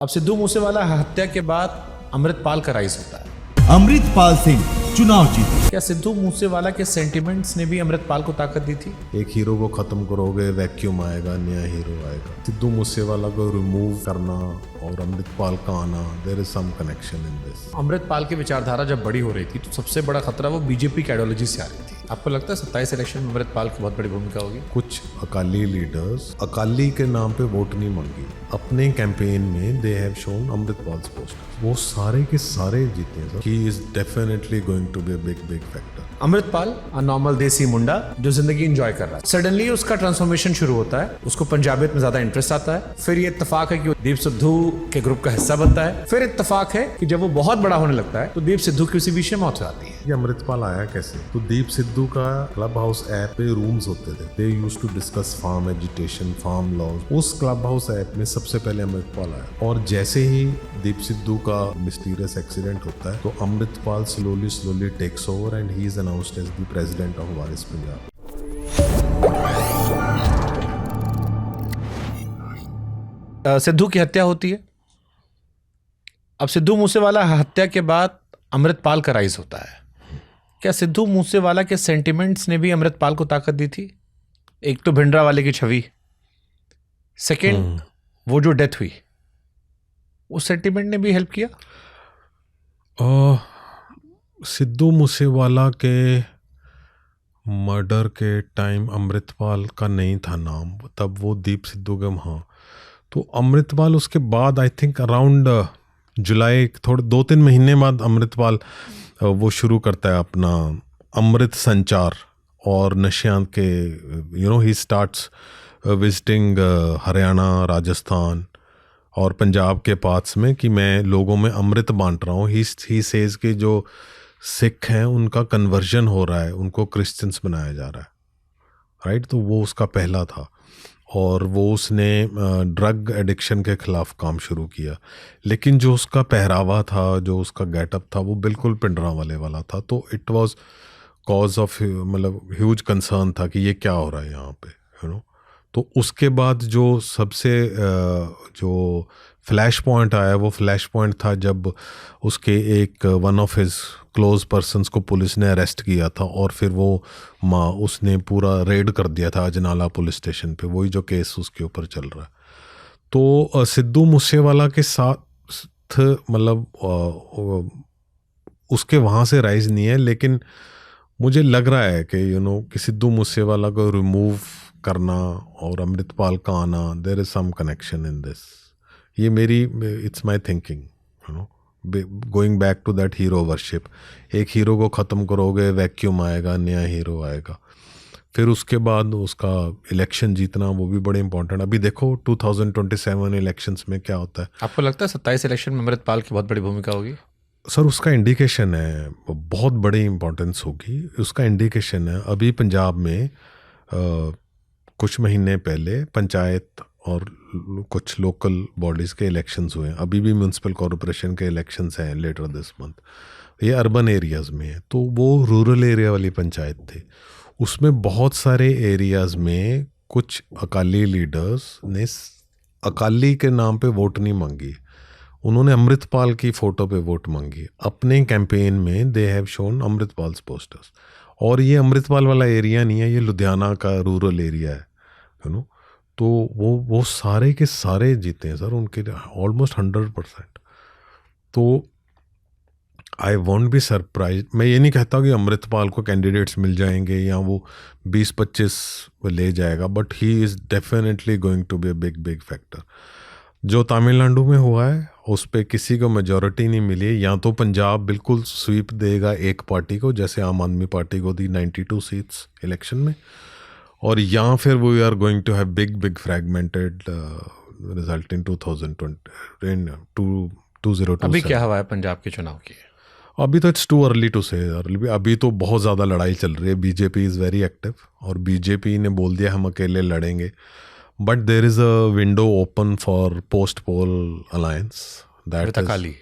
अब सिद्धू मूसेवाला हत्या के बाद अमृतपाल का राइज होता है। अमृतपाल सिंह चुनाव जीते। क्या सिद्धू मूसेवाला के सेंटिमेंट्स ने भी अमृतपाल को ताकत दी थी? एक हीरो को खत्म करोगे, वैक्यूम आएगा, नया हीरो आएगा। सिद्धू मूसेवाला को रिमूव करना और अमृतपाल का आना, there is some connection in this. Amritpal की विचारधारा जब बड़ी हो रही थी तो सबसे बड़ा खतरा वो बीजेपी की आइडियोलॉजी से आ रही थी। आपको लगता है 27 इलेक्शन में अमृतपाल की बहुत बड़ी भूमिका होगी? कुछ अकाली लीडर्स अकाली के नाम पे वोट नहीं मांगी, अपने कैंपेन में they have shown Amritpal poster. वो सारे के सारे जीते हैं। He is definitely going to be a big factor. Amritpal normal देसी मुंडा जो जिंदगी एंजॉय कर रहा है, सडनली उसका ट्रांसफॉर्मेशन शुरू होता है, उसको पंजाबियत में ज्यादा इंटरेस्ट आता है। फिर ये इत्तेफाक है कि वो दीप सिद्धू के ग्रुप का हिस्सा बनता है। फिर इत्तेफाक है कि जब वो बहुत बड़ा होने लगता है तो दीप सिद्धू की उसी बीच में मौत हो जाती है। ये अमृतपाल आया कैसे? तो दीप सिद्धू का क्लब हाउस ऐप पे रूम्स होते थे। They used to discuss farm agitation, farm laws. उस क्लब हाउस ऐप में सबसे पहले अमृतपाल आया, और जैसे ही दीप सिद्धू का मिस्टीरियस एक्सीडेंट होता है तो Amritpal slowly takes over and he is announced as the president of Waris Punjab. Sidhu की हत्या होती है। अब सिद्धू मूसेवाला हत्या के बाद अमृतपाल का राइज होता है। क्या सिद्धू मूसेवाला के सेंटिमेंट्स ने भी अमृतपाल को ताकत दी थी? एक तो भिंडरा वाले की छवि, सेकंड वो जो डेथ हुई, उस सेंटिमेंट ने भी हेल्प किया। सिद्धू मूसेवाला के मर्डर के टाइम अमृतपाल का नहीं था नाम, तब वो दीप सिद्धू के वहाँ। तो अमृतपाल उसके बाद आई थिंक अराउंड जुलाई, थोड़े 2-3 महीने बाद अमृतपाल वो शुरू करता है अपना अमृत संचार और नशियां के, he starts visiting Haryana, Rajasthan और पंजाब के पार्ट्स में कि मैं लोगों में अमृत बांट रहा हूँ। ही सेज के जो सिख हैं उनका कन्वर्जन हो रहा है, उनको क्रिश्चियंस बनाया जा रहा है, राइट। तो वो उसका पहला था, और वो उसने ड्रग एडिक्शन के ख़िलाफ़ काम शुरू किया। लेकिन जो उसका पहरावा था, जो उसका गेटअप था, वो बिल्कुल पिंडरा वाले वाला था। तो इट वाज कॉज ऑफ मतलब ह्यूज कंसर्न था कि ये क्या हो रहा है यहाँ पे, तो उसके बाद जो सबसे जो फ्लैश पॉइंट आया, वो फ्लैश पॉइंट था जब उसके एक one of his close persons को पुलिस ने अरेस्ट किया था, और फिर वो उसने पूरा रेड कर दिया था अजनाला पुलिस स्टेशन पे, वही जो केस उसके ऊपर चल रहा है। तो सिद्धू मूसेवाला के साथ मतलब उसके वहाँ से राइज नहीं है, लेकिन मुझे लग रहा है कि कि सिद्धू मूसेवाला को रिमूव करना और अमृतपाल का आना, there is some connection in this. ये मेरी, it's my thinking, going back to that hero worship. एक हीरो को ख़त्म करोगे, वैक्यूम आएगा, नया हीरो आएगा। फिर उसके बाद उसका इलेक्शन जीतना, वो भी बड़े इंपॉर्टेंट। अभी देखो 2027 इलेक्शंस में क्या होता है। आपको लगता है 27 इलेक्शन में अमृतपाल की बहुत बड़ी भूमिका होगी? सर, उसका इंडिकेशन है, बहुत बड़ी इंपॉर्टेंस होगी। उसका इंडिकेशन है, अभी पंजाब में कुछ महीने पहले पंचायत और कुछ लोकल बॉडीज़ के इलेक्शंस हुए हैं। अभी भी म्यूनसिपल कॉरपोरेशन के इलेक्शंस हैं लेटर दिस मंथ। ये अर्बन एरियाज़ में है, तो वो रूरल एरिया वाली पंचायत थी। उसमें बहुत सारे एरियाज़ में कुछ अकाली लीडर्स ने अकाली के नाम पे वोट नहीं मांगी, उन्होंने अमृतपाल की फ़ोटो पे वोट मांगी। अपने कैंपेन में they have shown Amritpal posters. और ये अमृतपाल वाला एरिया नहीं है, ये लुधियाना का रूरल एरिया है, तो वो सारे के सारे जीते हैं सर, उनके ऑलमोस्ट 100%। तो आई वॉन्ट बी सरप्राइज। मैं ये नहीं कहता कि अमृतपाल को कैंडिडेट्स मिल जाएंगे या वो 20-25 ले जाएगा, but he is definitely going to be a big factor. जो तमिलनाडु में हुआ है उस पर किसी को मेजॉरिटी नहीं मिली। या तो पंजाब बिल्कुल स्वीप देगा एक पार्टी को, जैसे आम आदमी पार्टी को दी 92 सीट्स इलेक्शन में, और या फिर we are going to have big fragmented result in 2027। अभी क्या हवा है पंजाब के चुनाव की? अभी तो इट्स टू अर्ली टू से। अभी तो बहुत ज़्यादा लड़ाई चल रही है। बीजेपी इज़ वेरी एक्टिव, और बीजेपी ने बोल दिया हम अकेले लड़ेंगे, but there is a window open for post poll alliance that Akali.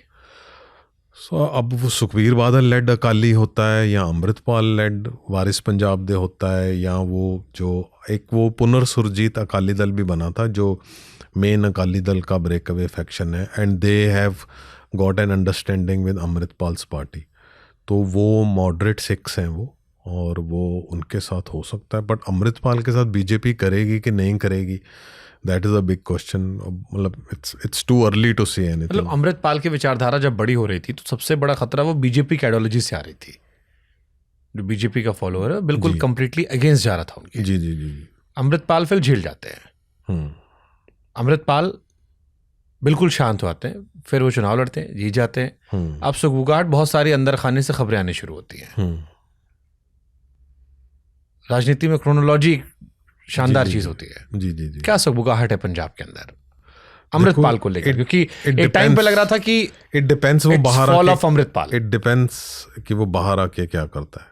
अब वो सुखबीर बादल लेड अकाली होता है या अमृतपाल लेड वारिस पंजाब दे होता है, या वो जो एक वो पुनर्सुरजीत अकाली दल भी बना था जो मेन अकाली दल का ब्रेक अवे फैक्शन है, and they have got an understanding with Amritpal's party. तो वो मॉडरेट सिख्स हैं वो, और वो उनके साथ हो सकता है, बट अमृतपाल के साथ बीजेपी करेगी कि नहीं करेगी, that is a big question. मतलब it's too early to say anything. मतलब अमृतपाल की विचारधारा जब बड़ी हो रही थी तो सबसे बड़ा खतरा वो बीजेपी की आइडियोलॉजी से आ रही थी। जो बीजेपी का फॉलोअर है बिल्कुल कंप्लीटली अगेंस्ट जा रहा था उनके। जी जी जी। अमृतपाल फिर झेल जाते हैं। अमृतपाल बिल्कुल शांत हो आते हैं, फिर वो चुनाव लड़ते हैं, जीत जाते हैं। अब सुगबुगाहट बहुत सारी अंदर खाने से खबरें आने शुरू होती हैं। राजनीति में क्रोनोलॉजी शानदार चीज होती है। जी जी जी। क्या सुगबुगाहट है पंजाब के अंदर अमृतपाल को लेकर? क्योंकि एक टाइम पे लग रहा था कि इट डिपेंड्स वो बाहर fall of Amritpal. It depends कि वो बाहर आके क्या करता है,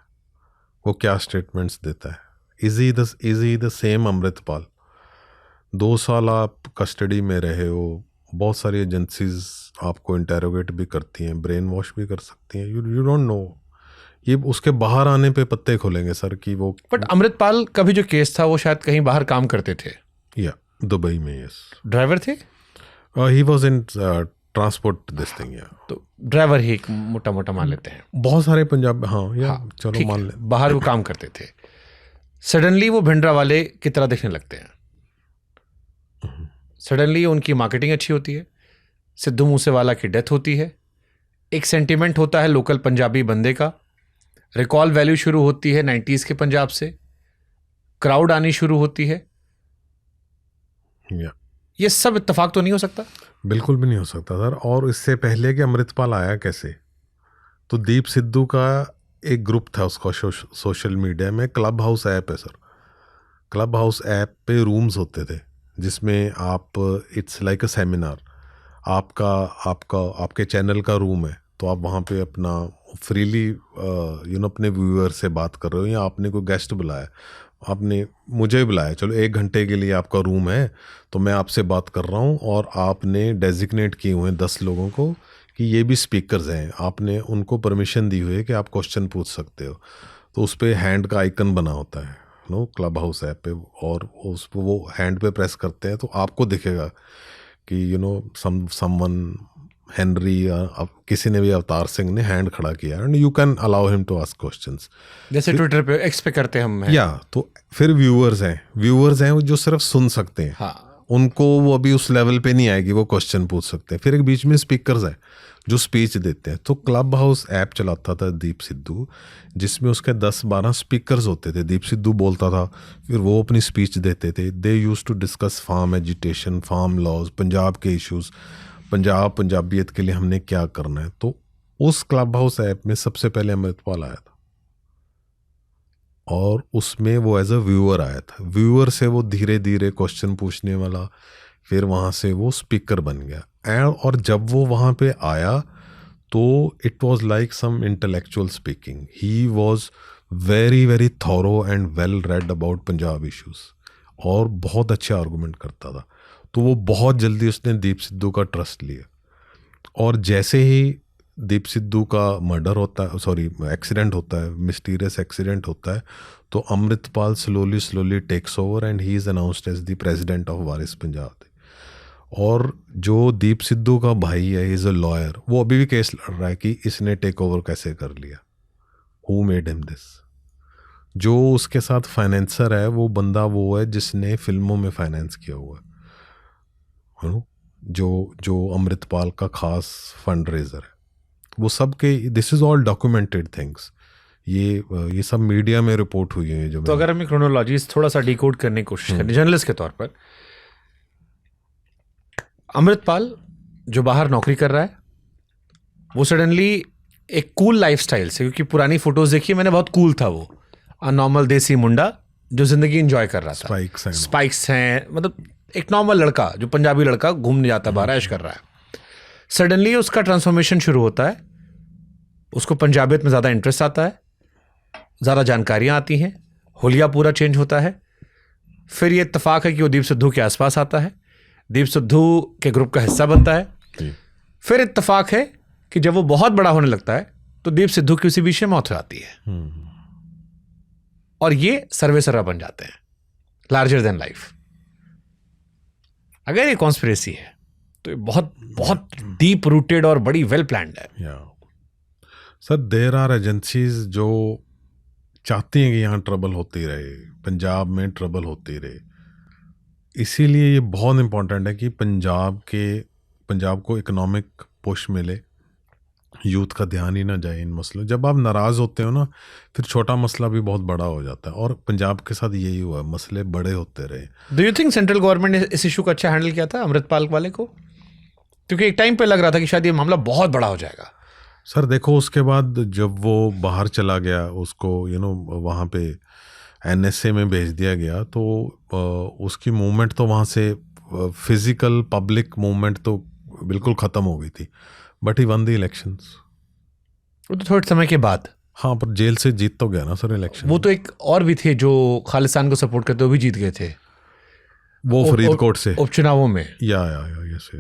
वो क्या स्टेटमेंट्स देता है। Is he the same Amritpal? 2 साल आप कस्टडी में रहे हो, बहुत सारी एजेंसीज आपको इंटेरोगेट भी करती हैं, ब्रेन वॉश भी कर सकती हैं। यू डोंट नो, ये उसके बाहर आने पे पत्ते खोलेंगे सर कि वो। बट अमृतपाल का भी जो केस था वो शायद कहीं बाहर काम करते थे। या दुबई में। यस, ड्राइवर थे। He was in transport this thing. या तो ड्राइवर ही मोटा मोटा मान लेते हैं। बहुत सारे पंजाब, चलो ठीक मान है, ले। बाहर वो काम करते थे। सडनली वो भिंडरा वाले की तरह दिखने लगते हैं। सडनली उनकी मार्केटिंग अच्छी होती है, सिद्धू मूसेवाला की डेथ होती है, एक सेंटिमेंट होता है लोकल पंजाबी बंदे का, रिकॉल वैल्यू शुरू होती है 90s के पंजाब से, क्राउड आनी शुरू होती है। ये सब इत्तेफाक तो नहीं हो सकता? बिल्कुल भी नहीं हो सकता सर। और इससे पहले कि अमृतपाल आया कैसे, तो दीप सिद्धू का एक ग्रुप था उसका सोशल मीडिया में, क्लब हाउस ऐप है सर। क्लब हाउस ऐप पे रूम्स होते थे जिसमें आप, इट्स लाइक अ सेमिनार, आपके चैनल का रूम है, तो आप वहाँ पे अपना फ्रीली अपने व्यूअर से बात कर रहे हो, या आपने कोई गेस्ट बुलाया, आपने मुझे बुलाया, चलो 1 घंटे के लिए आपका रूम है तो मैं आपसे बात कर रहा हूँ, और आपने डेजिग्नेट किए हुए हैं 10 लोगों को कि ये भी स्पीकर्स हैं, आपने उनको परमिशन दी हुई है कि आप क्वेश्चन पूछ सकते हो। तो उस पर हैंड का आइकन बना होता है क्लब हाउस ऐप पे, और उस पर वो हैंड पे प्रेस करते हैं तो आपको दिखेगा कि समवन हेनरी या किसी ने भी, अवतार सिंह ने हैंड खड़ा किया, and you can allow him to ask questions, जैसे ट्विटर पे एक्स पे करते हम हैं। या तो फिर व्यूअर्स हैं वो जो सिर्फ सुन सकते हैं। हाँ, उनको वो अभी उस लेवल पे नहीं आएगी, वो क्वेश्चन पूछ सकते हैं। फिर एक बीच में स्पीकर्स हैं जो स्पीच देते हैं। तो क्लब हाउस ऐप चलाता था दीप सिद्धू, जिसमें उसके 10-12 स्पीकर्स होते थे। दीप सिद्धू बोलता था, फिर वो अपनी स्पीच देते थे। They use to discuss farm agitation, farm laws, Punjab के इश्यूज, पंजाबियत के लिए हमने क्या करना है। तो उस क्लब हाउस ऐप में सबसे पहले अमृतपाल आया था, और उसमें वो एज अ व्यूअर आया था। व्यूअर से वो धीरे धीरे क्वेश्चन पूछने वाला, फिर वहाँ से वो स्पीकर बन गया। और जब वो वहाँ पे आया तो it was like some intellectual speaking. He was very very thorough and well read about Punjab issues, और बहुत अच्छे आर्गूमेंट करता था। तो वो बहुत जल्दी उसने दीप सिद्धू का ट्रस्ट लिया, और जैसे ही दीप सिद्धू का मर्डर होता है, एक्सीडेंट होता है, मिस्टीरियस एक्सीडेंट होता है, तो Amritpal slowly takes over and he is announced as the president of Waris Punjab. और जो दीप सिद्धू का भाई है, इज़ अ लॉयर, वो अभी भी केस लड़ रहा है कि इसने टेक ओवर कैसे कर लिया, हु मेड हिम दिस। जो उसके साथ फाइनेंसर है वो बंदा वो है जिसने फिल्मों में फाइनेंस किया हुआ है, जो अमृतपाल का खास फंड रेजर है। वो सब के, this is all documented things, ये सब मीडिया में रिपोर्ट हुई है। जो तो अगर हमें क्रोनोलॉजीज थोड़ा सा डिकोड करने की कोशिश करें जर्नलिस्ट के तौर पर, अमृतपाल जो बाहर नौकरी कर रहा है वो सडनली एक कूल लाइफस्टाइल से, क्योंकि पुरानी फोटोज देखी मैंने, बहुत कूल था वो, नॉर्मल देसी मुंडा जो जिंदगी एंजॉय कर रहा था, स्पाइक्स हैं, मतलब एक नॉर्मल लड़का जो पंजाबी लड़का घूमने जाता बाहर ऐश कर रहा है। सडनली उसका ट्रांसफॉर्मेशन शुरू होता है, उसको पंजाबियत में ज़्यादा इंटरेस्ट आता है, ज़्यादा जानकारियाँ आती हैं, होलिया पूरा चेंज होता है। फिर ये इत्तेफाक है कि वो दीप सिद्धू के आसपास आता है, दीप सिद्धू के ग्रुप का हिस्सा बनता है। फिर इत्तेफाक है कि जब वो बहुत बड़ा होने लगता है तो दीप सिद्धू की उसी बीच में मौत हो जाती है और ये सर्वे सर्रा बन जाते हैं, लार्जर देन लाइफ। अगर ये कॉन्स्पिरेसी है तो ये बहुत बहुत डीप रूटेड और बड़ी वेल प्लान्ड है। सर देयर आर एजेंसीज जो चाहती हैं कि यहाँ ट्रबल होती रहे, पंजाब में ट्रबल होती रहे। इसीलिए ये बहुत इम्पोर्टेंट है कि पंजाब को इकोनॉमिक पुश मिले, यूथ का ध्यान ही ना जाए इन मसलों। जब आप नाराज़ होते हो ना, फिर छोटा मसला भी बहुत बड़ा हो जाता है, और पंजाब के साथ यही हुआ, मसले बड़े होते रहे। Do you think central government ने इस इशू को अच्छा हैंडल किया था, अमृतपाल वाले को? क्योंकि एक टाइम पे लग रहा था कि शायद ये मामला बहुत बड़ा हो जाएगा। सर देखो, उसके बाद जब वो बाहर चला गया, उसको वहाँ पे NSA में भेज दिया गया, तो उसकी मूवमेंट तो वहाँ से फिजिकल पब्लिक मूवमेंट तो बिल्कुल ख़त्म हो गई थी। But he one the elections. वो तो थोड़े समय के बाद। हाँ, पर जेल से जीत तो गया ना सर इलेक्शन। वो तो एक और भी थे जो खालिस्तान को सपोर्ट करते, वो भी जीत गए थे, वो फरीदकोट से उपचुनावों में। या यस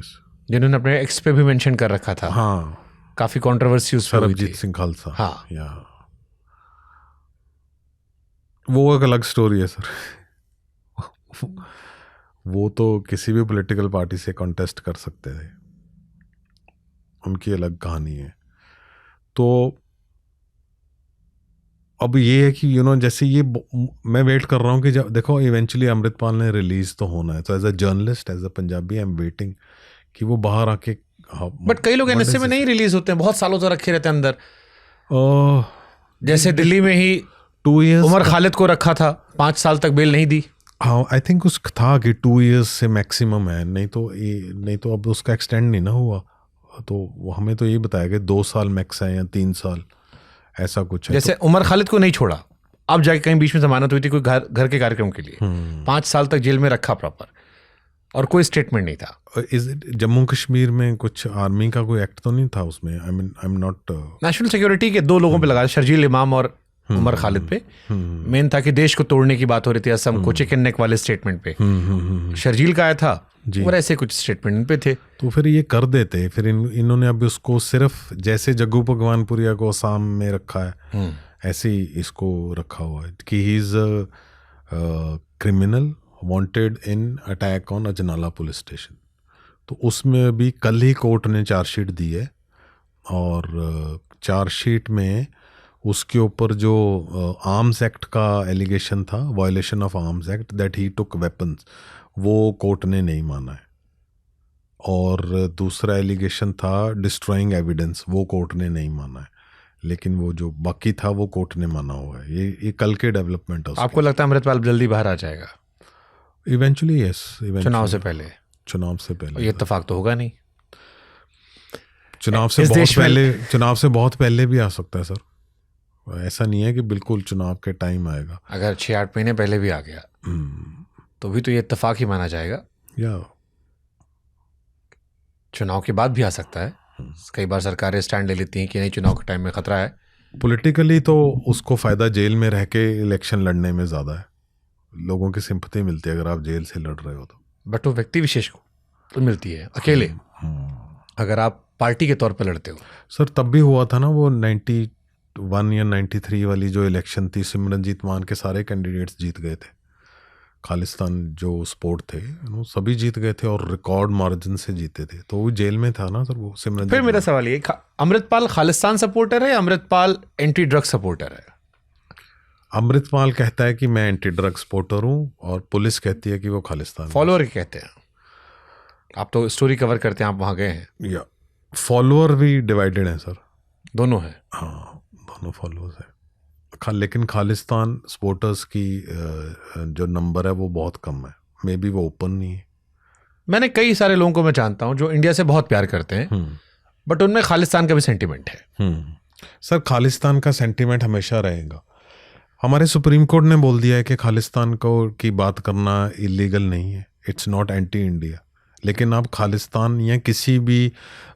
जिन्होंने अपने एक्स पे भी मेंशन कर रखा था। हाँ, काफी कंट्रोवर्सी उस पर हुई थी। सरबजीत सिंह खालसा। हाँ, या वो एक अलग स्टोरी है सर। वो तो किसी भी पॉलिटिकल पार्टी से कॉन्टेस्ट कर सकते थे, उनकी अलग कहानी है। तो अब ये है कि जैसे ये मैं वेट कर रहा हूँ कि जब देखो इवेंचुअली अमृतपाल ने रिलीज तो होना है, तो as a journalist, as a Punjabi, I am waiting कि वो बाहर आके। बट कई लोग NSA में नहीं रिलीज होते हैं, बहुत सालों तक रखे रहते हैं अंदर। जैसे दिल्ली में ही 2 years उमर खालिद को रखा था, 5 साल तक बेल नहीं दी। हाँ, आई थिंक उस था कि 2 years से मैक्सिमम है, नहीं तो अब उसका एक्सटेंड नहीं ना हुआ। तो हमें तो यही बताया कि 2 साल मैक्स है या 3 साल, ऐसा कुछ है। जैसे उमर खालिद को नहीं छोड़ा, अब जाके कहीं बीच में जमानत हुई थी कोई घर के कार्यक्रम के लिए, 5 साल तक जेल में रखा प्रॉपर, और कोई स्टेटमेंट नहीं था। जम्मू कश्मीर में कुछ आर्मी का कोई एक्ट तो नहीं था उसमें? I am not. National security के 2 लोगों पे लगा, शर्जील इमाम और उमर खालिद पे। मेन था कि देश को तोड़ने की बात हो रही थी, असम को चिकन नेक वाले स्टेटमेंट पे शर्जील का आया था, और ऐसे कुछ स्टेटमेंट इन पे थे। तो फिर ये कर देते, फिर इन्होंने अब उसको सिर्फ जैसे जग्गू भगवानपुरिया को असम में रखा है, ऐसे ही इसको रखा हुआ है कि he is criminal wanted in attack on Ajnala police station. तो उसमें भी कल ही कोर्ट ने चार्जशीट दी है, और चार्जशीट में उसके ऊपर जो आर्म्स एक्ट का एलिगेशन था, violation of arms act, that he took weapons, वो कोर्ट ने नहीं माना है। और दूसरा एलिगेशन था डिस्ट्रॉइंग एविडेंस, वो कोर्ट ने नहीं माना है। लेकिन वो जो बाकी था वो कोर्ट ने माना हुआ है। ये कल के डेवलपमेंट है। आपको लगता है अमृतपाल जल्दी बाहर आ जाएगा? इवेंचुअली यस, चुनाव से पहले। ये इत्तेफाक तो होगा नहीं। चुनाव से बहुत पहले भी आ सकता है सर। ऐसा नहीं है कि बिल्कुल चुनाव के टाइम आएगा। अगर 6-8 महीने पहले भी आ गया तो भी तो ये इत्तेफाक ही माना जाएगा। या चुनाव के बाद भी आ सकता है। कई बार सरकारें स्टैंड ले लेती हैं कि नहीं, चुनाव के टाइम में खतरा है। पॉलिटिकली तो उसको फायदा जेल में रह के इलेक्शन लड़ने में ज्यादा है, लोगों की सिंपैथी मिलती है अगर आप जेल से लड़ रहे हो तो। बट वो व्यक्ति विशेष को तो मिलती है, अकेले अगर आप पार्टी के तौर पर लड़ते हो। सर तब भी हुआ था ना वो 91 या 93 वाली जो इलेक्शन थी, सिमरनजीत मान के सारे कैंडिडेट्स जीत गए थे। खालिस्तान जो स्पोर्ट थे वो सभी जीत गए थे, और रिकॉर्ड मार्जिन से जीते थे। तो वो जेल में था ना सर वो सिमरनजीत। फिर मेरा सवाल ये, अमृतपाल खालिस्तान सपोर्टर है या अमृतपाल एंटी ड्रग सपोर्टर है? अमृतपाल कहता है कि मैं एंटी ड्रग सपोर्टर हूँ, और पुलिस कहती है कि वो खालिस्तान फॉलोअर कहते हैं। आप तो स्टोरी कवर करते हैं, आप वहाँ गए हैं। या फॉलोअर भी डिवाइडेड है सर, दोनों है। हाँ, दोनों फॉलोअर्स है। लेकिन खालिस्तान सपोर्टर्स की जो नंबर है वो बहुत कम है, मे बी वो ओपन नहीं है। मैंने कई सारे लोगों को मैं जानता हूँ जो इंडिया से बहुत प्यार करते हैं, बट उनमें खालिस्तान का भी सेंटिमेंट है। सर खालिस्तान का सेंटिमेंट हमेशा रहेगा। हमारे सुप्रीम कोर्ट ने बोल दिया है कि खालिस्तान को की बात करना इलीगल नहीं है, इट्स नॉट एंटी इंडिया। लेकिन आप खालिस्तान या किसी भी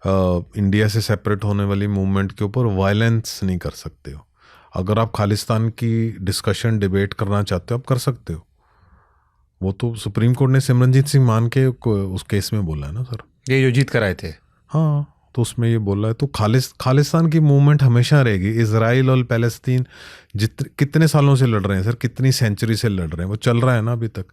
इंडिया से सेपरेट होने वाली मूवमेंट के ऊपर वायलेंस नहीं कर सकते हो। अगर आप खालिस्तान की डिस्कशन डिबेट करना चाहते हो आप कर सकते हो। वो तो सुप्रीम कोर्ट ने सिमरनजीत सिंह मान के उस केस में बोला है ना सर, ये जो जीत कर आए थे। हाँ, तो उसमें ये बोल रहा है तो खालिस्तान की मूवमेंट हमेशा रहेगी। इजराइल और पैलेस्तीन कितने सालों से लड़ रहे हैं सर, कितनी सेंचुरी से लड़ रहे हैं, वो चल रहा है ना अभी तक।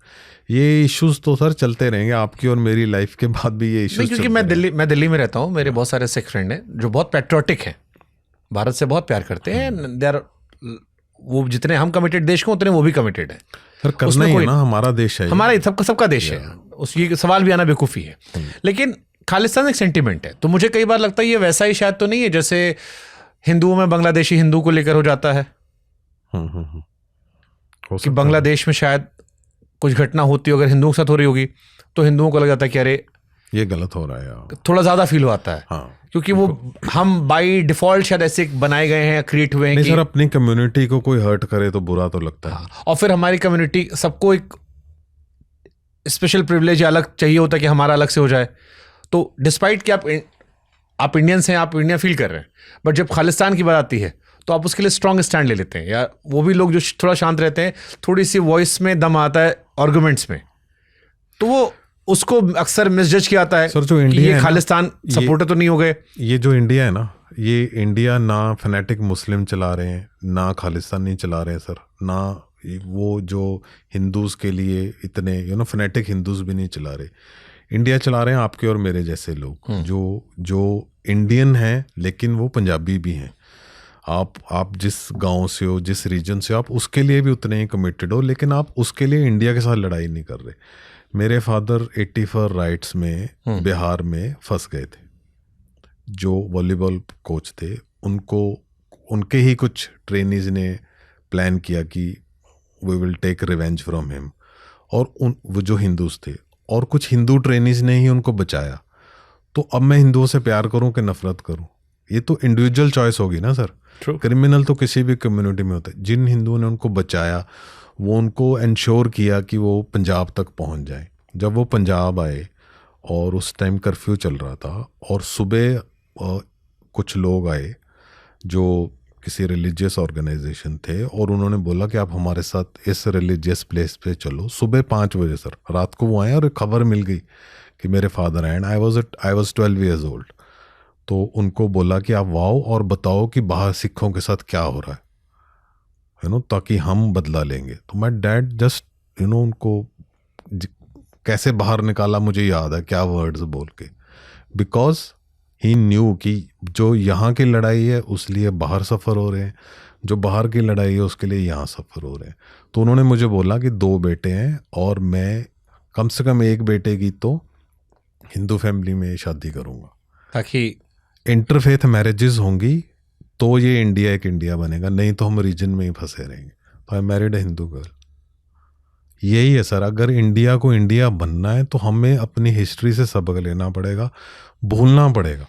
ये इश्यूज तो सर चलते रहेंगे, आपकी और मेरी लाइफ के बाद भी ये इश्यूज। क्योंकि मैं दिल्ली में रहता हूँ, मेरे बहुत सारे सिख फ्रेंड हैं जो बहुत पैट्रियोटिक हैं, भारत से बहुत प्यार करते हैं। दे आर, वो जितने हम कमिटेड देश को उतने वो भी कमिटेड है। सर करना ही है ना, हमारा देश है, हमारा सबका देश है, उस ये सवाल भी आना बेवकूफ़ी है। लेकिन खालिस्तान एक सेंटिमेंट है, तो मुझे कई बार लगता है ये वैसा ही शायद तो नहीं है जैसे हिंदुओं में बांग्लादेशी हिंदू को लेकर हो जाता है कि बांग्लादेश में शायद कुछ घटना होती हो, अगर हिंदुओं के साथ हो रही होगी तो हिंदुओं को लग जाता है कि अरे ये गलत हो रहा है यार, थोड़ा ज्यादा फील होता है। हाँ। क्योंकि वो हम बाई डिफॉल्ट शायद ऐसे बनाए गए हैं, क्रिएट हुए हैं नहीं कि सर, अपनी कम्युनिटी को कोई हर्ट करे तो बुरा तो लगता है। हाँ, और फिर हमारी कम्युनिटी सबको एक स्पेशल प्रिविलेज अलग चाहिए होता है कि हमारा अलग से हो जाए। तो डिस्पाइट कि आप इंडियंस हैं, आप इंडिया फील कर रहे हैं, बट जब खालिस्तान की बात आती है तो आप उसके लिए स्ट्रांग स्टैंड ले लेते हैं। या वो भी लोग जो थोड़ा शांत रहते हैं, थोड़ी सी वॉइस में दम आता है आर्गुमेंट्स में, तो वो उसको अक्सर मिसजज किया जाता है सर। जो कि इंडिया ये खालिस्तान सपोर्टर तो नहीं हो गए। ये जो इंडिया है ना, ये इंडिया ना फैनेटिक मुस्लिम चला रहे हैं, ना खालिस्तानी चला रहे हैं सर, ना वो जो हिंदूज के लिए इतने फैनेटिक हिंदूज भी नहीं चला रहे। इंडिया चला रहे हैं आपके और मेरे जैसे लोग जो इंडियन हैं लेकिन वो पंजाबी भी हैं। आप जिस गांव से हो, जिस रीजन से हो, आप उसके लिए भी उतने ही कमिटेड हो, लेकिन आप उसके लिए इंडिया के साथ लड़ाई नहीं कर रहे। मेरे फादर 84 राइट्स में बिहार में फंस गए थे। जो वॉलीबॉल कोच थे, उनके ही कुछ ट्रेनीज ने प्लान किया कि we will take revenge from him, और वो जो हिंदूज थे, और कुछ हिंदू ट्रेनीज ने ही उनको बचाया। तो अब मैं हिंदुओं से प्यार करूं कि नफरत करूं, ये तो इंडिविजुअल चॉइस होगी ना सर। क्रिमिनल तो किसी भी कम्युनिटी में होता है। जिन हिंदुओं ने उनको बचाया, वो उनको इंश्योर किया कि वो पंजाब तक पहुंच जाए। जब वो पंजाब आए और उस टाइम कर्फ्यू चल रहा था, और सुबह कुछ लोग आए जो किसी रिलीजियस ऑर्गेनाइजेशन थे, और उन्होंने बोला कि आप हमारे साथ इस रिलीजियस प्लेस पे चलो। सुबह 5 बजे सर, रात को वो आए और एक खबर मिल गई कि मेरे फादर हैं, and I was 12 years old. तो उनको बोला कि आप वाओ और बताओ कि बाहर सिखों के साथ क्या हो रहा है ताकि हम बदला लेंगे। तो माय डैड जस्ट उनको कैसे बाहर निकाला मुझे याद है, क्या वर्ड्स बोल के, बिकॉज ही न्यू कि जो यहाँ की लड़ाई है उस लिए बाहर सफ़र हो रहे हैं, जो बाहर की लड़ाई है उसके लिए यहाँ सफ़र हो रहे हैं। तो उन्होंने मुझे बोला कि 2 बेटे हैं और मैं कम से कम एक बेटे की तो हिंदू फैमिली में शादी करूँगा, ताकि इंटरफेथ मैरिजेस होंगी तो ये इंडिया एक इंडिया बनेगा, नहीं तो हम रीजन में ही फंसे रहेंगे। तो I married a Hindu girl. यही है सर, अगर इंडिया को इंडिया बनना है तो हमें अपनी हिस्ट्री से सबक लेना पड़ेगा, भूलना पड़ेगा।